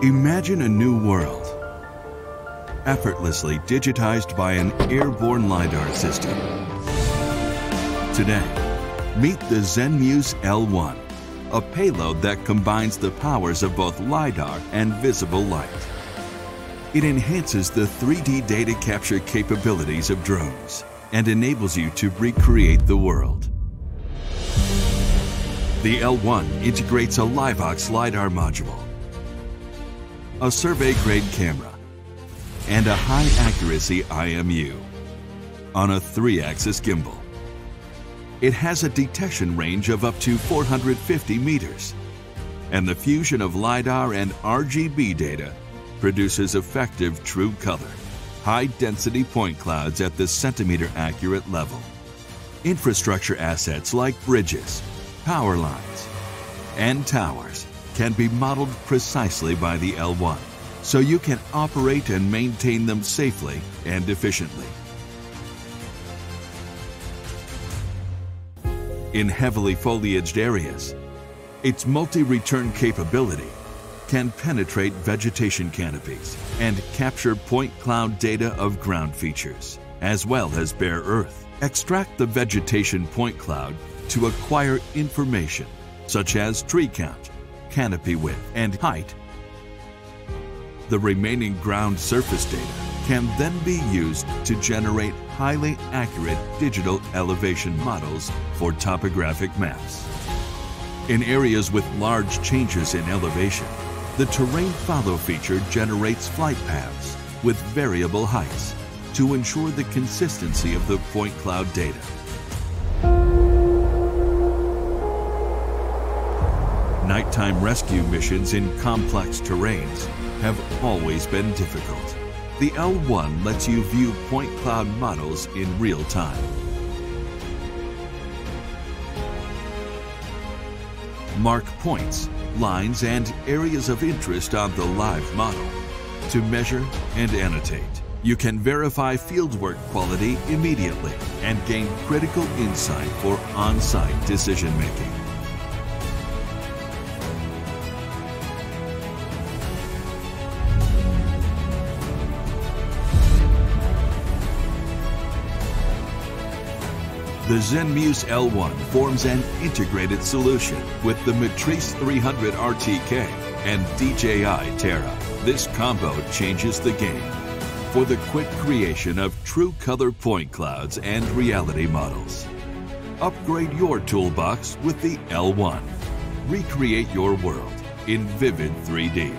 Imagine a new world, effortlessly digitized by an airborne LiDAR system. Today, meet the Zenmuse L1, a payload that combines the powers of both LiDAR and visible light. It enhances the 3D data capture capabilities of drones and enables you to recreate the world. The L1 integrates a LiVox LiDAR module, a survey-grade camera, and a high-accuracy IMU on a 3-axis gimbal. It has a detection range of up to 450 meters, and the fusion of LiDAR and RGB data produces effective true color, high-density point clouds at the centimeter-accurate level. Infrastructure assets like bridges, power lines, and towers can be modeled precisely by the L1, so you can operate and maintain them safely and efficiently. In heavily foliaged areas, its multi-return capability can penetrate vegetation canopies and capture point cloud data of ground features, as well as bare earth. Extract the vegetation point cloud to acquire information such as tree count, canopy width, and height. The remaining ground surface data can then be used to generate highly accurate digital elevation models for topographic maps. In areas with large changes in elevation, the Terrain Follow feature generates flight paths with variable heights to ensure the consistency of the point cloud data. Nighttime rescue missions in complex terrains have always been difficult. The L1 lets you view point cloud models in real time. Mark points, lines, and areas of interest on the live model to measure and annotate. You can verify fieldwork quality immediately and gain critical insight for on-site decision-making. The Zenmuse L1 forms an integrated solution with the Matrice 300 RTK and DJI Terra. This combo changes the game for the quick creation of true color point clouds and reality models. Upgrade your toolbox with the L1. Recreate your world in vivid 3D.